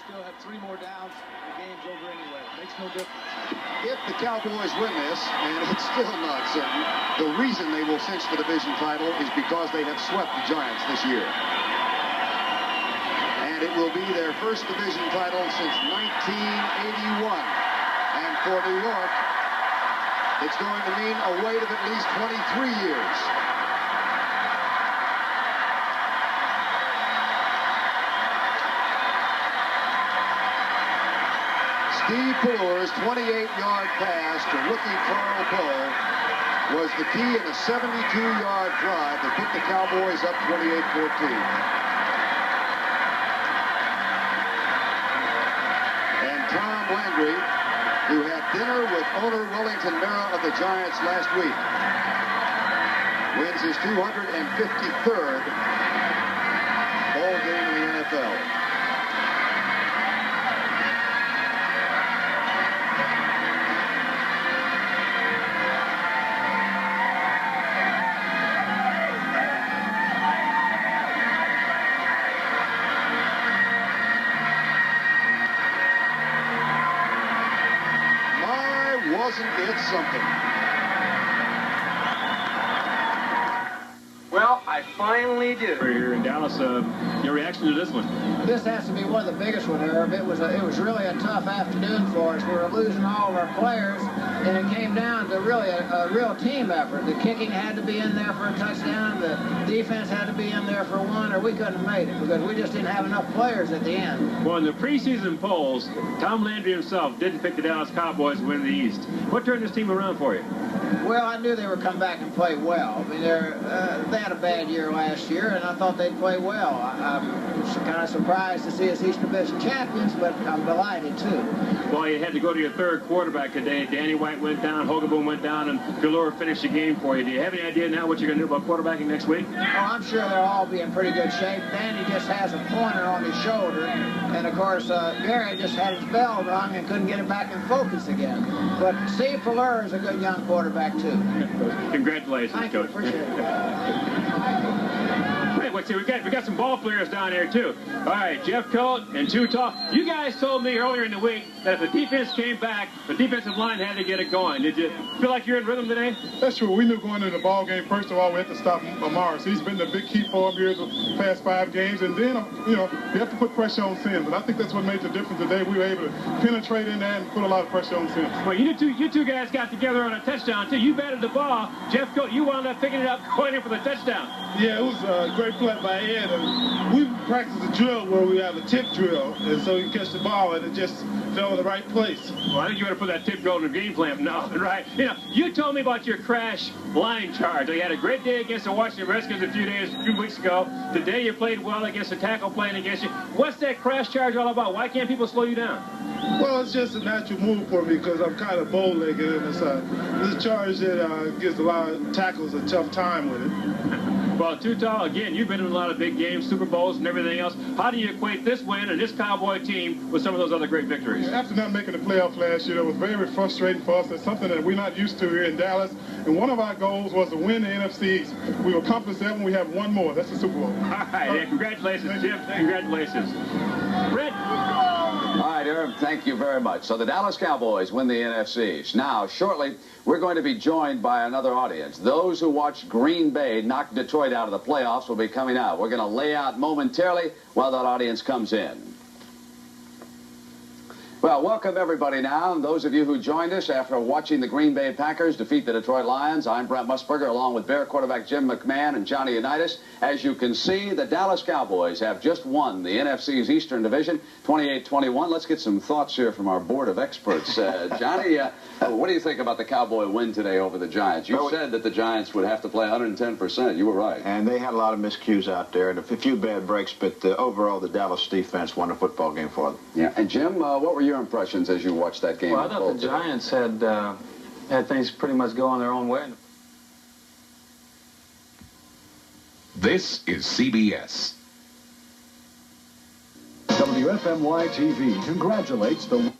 still have 3 more downs. The game's over anyway. It makes no difference. If the Cowboys win this, and it's still not certain, the reason they will cinch the division title is because they have swept the Giants this year. And it will be their first division title since 1981. And for New York, it's going to mean a wait of at least 23 years. Steve Pellure's 28-yard pass to rookie Carl Poe was the key in a 72-yard drive that put the Cowboys up 28-14. And Tom Landry, who had dinner with owner Wellington Mara of the Giants last week, wins his 253rd ball game in the NFL. Wasn't it something? Well, I finally do. Here in Dallas, your reaction to this one? This has to be one of the biggest ones, Herb. It was really a tough afternoon for us. We were losing all of our players, and it came down to really a real team effort. The kicking had to be in there for a touchdown. The defense had to be in there for one, or we couldn't have made it because we just didn't have enough players at the end. Well, in the preseason polls, Tom Landry himself didn't pick the Dallas Cowboys to win the East. What turned this team around for you? Well, I knew they would come back and play well. I mean, they had a bad year last year, and I thought they'd play well. I'm kind of surprised to see us East Division champions, but I'm delighted, too. Well, you had to go to your third quarterback today. Danny White went down, Hogaboom went down, and Pelure finished the game for you. Do you have any idea now what you're going to do about quarterbacking next week? Oh, I'm sure they'll all be in pretty good shape. Danny just has a pointer on his shoulder, and, of course, Gary just had his bell rung and couldn't get it back in focus again. But Steve Pelure is a good young quarterback, too. Congratulations, Thank Coach. You, appreciate it. Hey, let's see, we got some ball players down here too. All right, Jeff Coat and Too Tall. You guys told me earlier in the week that if the defense came back, the defensive line had to get it going. Did you feel like you're in rhythm today? That's true. We knew going into the ball game, first of all, we had to stop Morris. He's been the big key for him here the past 5 games. And then, you have to put pressure on Sims. And I think that's what made the difference today. We were able to penetrate in there and put a lot of pressure on Sims. Well, you two guys got together on a touchdown, too. You batted the ball. Jeff Coat, you wound up picking it up, going in for the touchdown. Yeah, it was a great play by Ed. We practiced a drill where we have a tip drill, and so you catch the ball, and it just fell in the right place. Well, I think you ought to put that tip drill in the game plan. No, right? You told me about your crash line charge. You had a great day against the Washington Redskins a few weeks ago. Today you played well against the tackle playing against you. What's that crash charge all about? Why can't people slow you down? Well, it's just a natural move for me because I'm kind of bow-legged, and it's a charge that gives a lot of tackles a tough time with it. Well, Too Tall, again, you've been in a lot of big games, Super Bowls and everything else. How do you equate this win and this Cowboy team with some of those other great victories? Yeah, after not making the playoffs last year, it was very frustrating for us. It's something that we're not used to here in Dallas. And one of our goals was to win the NFC East. We've accomplished that when we have one more. That's the Super Bowl. All right, yeah, congratulations, Jim. Congratulations. Brett. All right, Herb, thank you very much. So the Dallas Cowboys win the NFC East. Now, shortly, we're going to be joined by another audience. Those who watched Green Bay knock Detroit out of the playoffs will be coming out. We're going to lay out momentarily while that audience comes in. Well, welcome everybody now, and those of you who joined us after watching the Green Bay Packers defeat the Detroit Lions. I'm Brent Musburger, along with Bear quarterback Jim McMahon and Johnny Unitas. As you can see, the Dallas Cowboys have just won the NFC's Eastern Division, 28-21. Let's get some thoughts here from our board of experts. Johnny, what do you think about the Cowboy win today over the Giants? You said that the Giants would have to play 110%. You were right. And they had a lot of miscues out there and a few bad breaks, but overall the Dallas defense won a football game for them. Yeah, and Jim, what were your impressions as you watched that game? Well, I thought the Giants had things pretty much going their own way. This is CBS. WFMY-TV congratulates the